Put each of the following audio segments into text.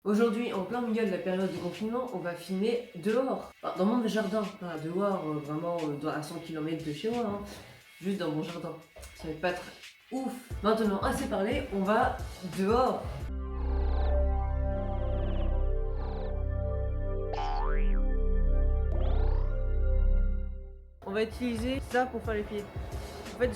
Aujourd'hui, en plein milieu de la période de confinement, on va filmer dehors. Enfin, dans mon jardin, pas dehors, vraiment à 100 km de chez moi, hein. Juste dans mon jardin. Ça va pas être ouf. Maintenant, assez parlé, on va dehors. On va utiliser ça pour faire les pieds. En fait,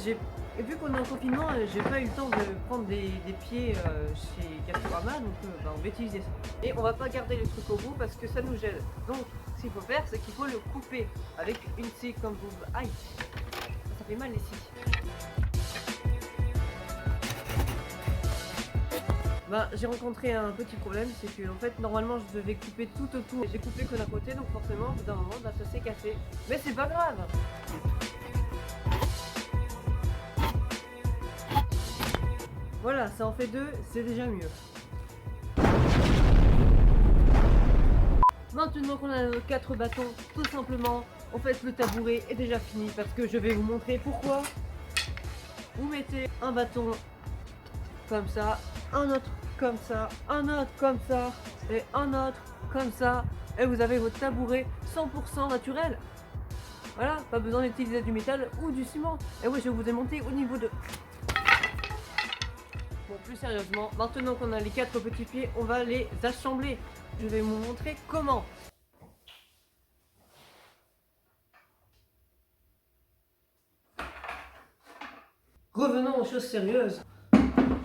vu qu'on est en confinement, j'ai pas eu le temps de prendre des pieds chez Castorama, donc on va utiliser ça. Et on va pas garder le truc au bout parce que ça nous gêne. Donc, ce qu'il faut faire, c'est qu'il faut le couper avec une scie comme vous. Aïe, ça fait mal les scies. J'ai rencontré un petit problème, c'est que en fait normalement je devais couper tout autour. J'ai coupé que d'un côté, donc forcément au bout d'un moment ça s'est cassé. Mais c'est pas grave. Voilà, ça en fait deux, c'est déjà mieux. Maintenant qu'on a nos 4 bâtons, tout simplement, en fait le tabouret est déjà fini parce que je vais vous montrer pourquoi. Vous mettez un bâton comme ça, un autre comme ça, un autre comme ça, et un autre comme ça, et vous avez votre tabouret 100% naturel. Voilà, pas besoin d'utiliser du métal ou du ciment. Et oui, je vais vous démonter au niveau de... Bon, plus sérieusement, maintenant qu'on a les 4 petits pieds, on va les assembler. Je vais vous montrer comment. Revenons aux choses sérieuses.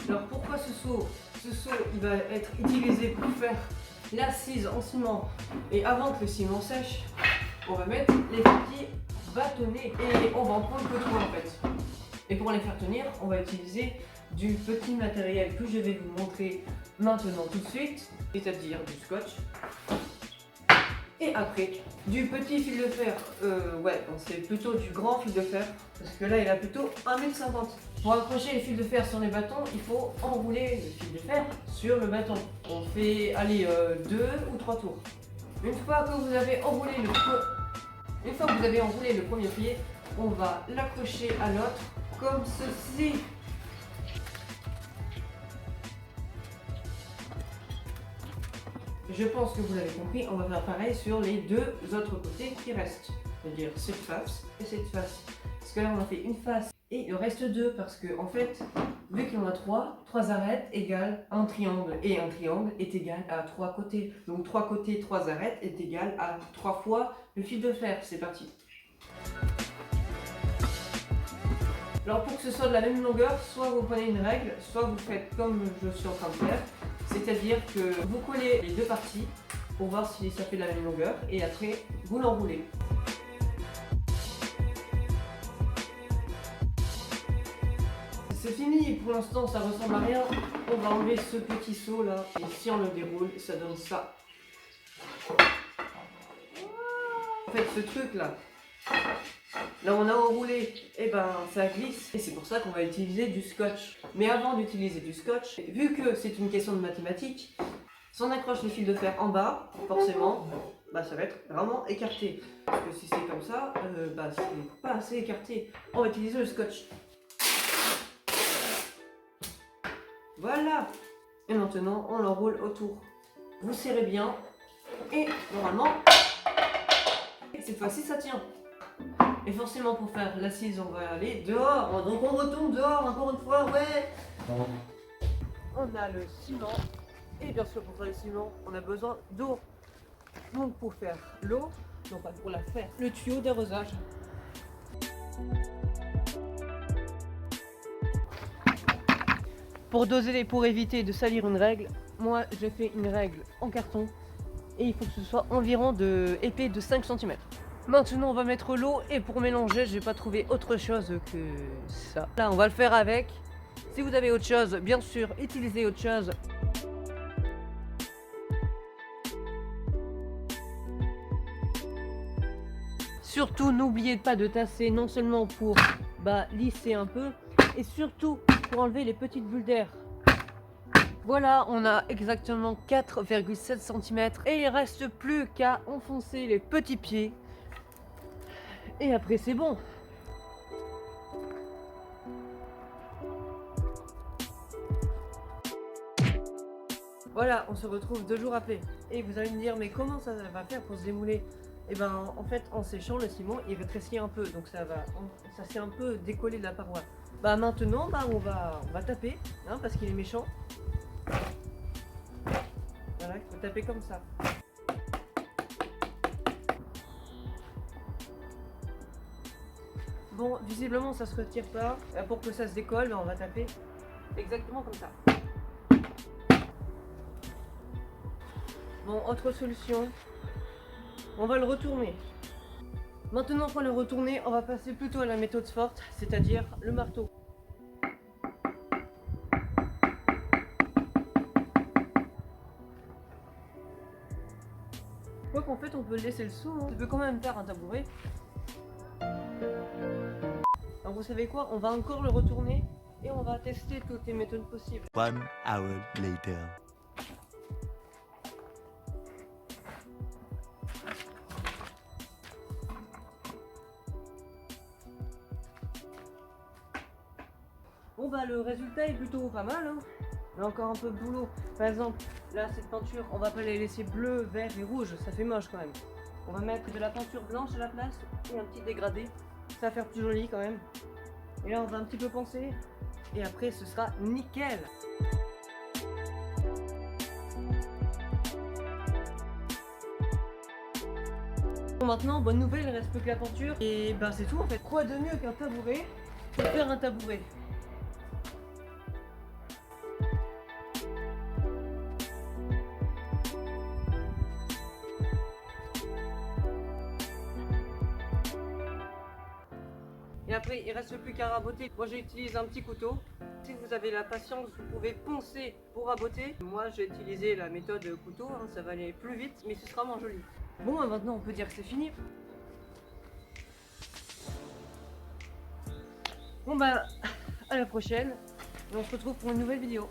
Alors pourquoi ce seau? Ce seau, il va être utilisé pour faire l'assise en ciment. Et avant que le ciment sèche, on va mettre les petits bâtonnets. Et on va en prendre que 3 en fait. Et pour les faire tenir, on va utiliser du petit matériel que je vais vous montrer maintenant tout de suite, c'est-à-dire du scotch. Et après, du petit fil de fer, c'est plutôt du grand fil de fer, parce que là il a plutôt 1,50 m. Pour accrocher les fils de fer sur les bâtons, il faut enrouler le fil de fer sur le bâton. On fait, allez, 2 ou 3 tours. Une fois que vous avez enroulé le premier pied, on va l'accrocher à l'autre comme ceci. Je pense que vous l'avez compris, on va faire pareil sur les 2 autres côtés qui restent. C'est-à-dire cette face et cette face. Parce que là on a fait une face et il reste 2 parce que en fait, vu qu'il y en a 3 arêtes égale un triangle. Et un triangle est égal à 3 côtés. Donc 3 côtés, 3 arêtes est égal à 3 fois le fil de fer. C'est parti. Alors pour que ce soit de la même longueur, soit vous prenez une règle, soit vous faites comme je suis en train de faire. C'est-à-dire que vous collez les 2 parties pour voir si ça fait de la même longueur et après vous l'enroulez. C'est fini pour l'instant, ça ressemble à rien. On va enlever ce petit seau là et si on le déroule, ça donne ça. En fait ce truc là, on a enroulé, et ça glisse et c'est pour ça qu'on va utiliser du scotch. Mais avant d'utiliser du scotch, vu que c'est une question de mathématiques, si on accroche le fil de fer en bas, forcément, ça va être vraiment écarté. Parce que si c'est comme ça, c'est pas assez écarté. On va utiliser le scotch. Voilà. Et maintenant, on l'enroule autour. Vous serrez bien et normalement, cette fois-ci, ça tient. Et forcément pour faire l'assise on va aller dehors, donc on retourne dehors encore une fois, ouais. On a le ciment, et bien sûr pour faire le ciment on a besoin d'eau. Donc pour faire l'eau, non pas pour la faire, le tuyau d'arrosage. Pour doser, pour éviter de salir une règle, moi je fais une règle en carton et il faut que ce soit environ épais de 5 cm. Maintenant on va mettre l'eau et pour mélanger, je vais pas trouver autre chose que ça. Là on va le faire avec. Si vous avez autre chose, bien sûr, utilisez autre chose. Surtout n'oubliez pas de tasser non seulement pour lisser un peu et surtout pour enlever les petites bulles d'air. Voilà, on a exactement 4,7 cm et il reste plus qu'à enfoncer les petits pieds. Et après c'est bon. Voilà, on se retrouve 2 jours après. Et vous allez me dire, mais comment ça va faire pour se démouler? Et ben en fait, en séchant, le ciment il rétrécit un peu, donc ça s'est un peu décollé de la paroi. Bah maintenant, on va taper, hein, parce qu'il est méchant. Voilà, il faut taper comme ça. Bon, visiblement ça se retire pas. Pour que ça se décolle, on va taper exactement comme ça. Bon, autre solution, on va le retourner. Maintenant qu'on l'a retourné, on va passer plutôt à la méthode forte, c'est-à-dire le marteau. Quoi qu'en fait on peut laisser le sous, hein. On peut quand même faire un tabouret. Alors vous savez quoi, on va encore le retourner et on va tester toutes les méthodes possibles. 1 hour later. Bon bah le résultat est plutôt pas mal, hein. Mais encore un peu de boulot. Par exemple, là cette peinture, on va pas la laisser bleu, vert et rouge, ça fait moche quand même. On va mettre de la peinture blanche à la place et un petit dégradé. Ça va faire plus joli quand même. Et là on va un petit peu poncer et après ce sera nickel. Bon, maintenant, bonne nouvelle, il ne reste plus que la peinture. Et ben c'est tout en fait. Quoi de mieux qu'un tabouret pour faire un tabouret? Et après, il reste plus qu'à raboter. Moi, j'utilise un petit couteau. Si vous avez la patience, vous pouvez poncer pour raboter. Moi, j'ai utilisé la méthode couteau, hein, ça va aller plus vite, mais ce sera moins joli. Bon, maintenant, on peut dire que c'est fini. Bon, bah, à la prochaine. Et on se retrouve pour une nouvelle vidéo.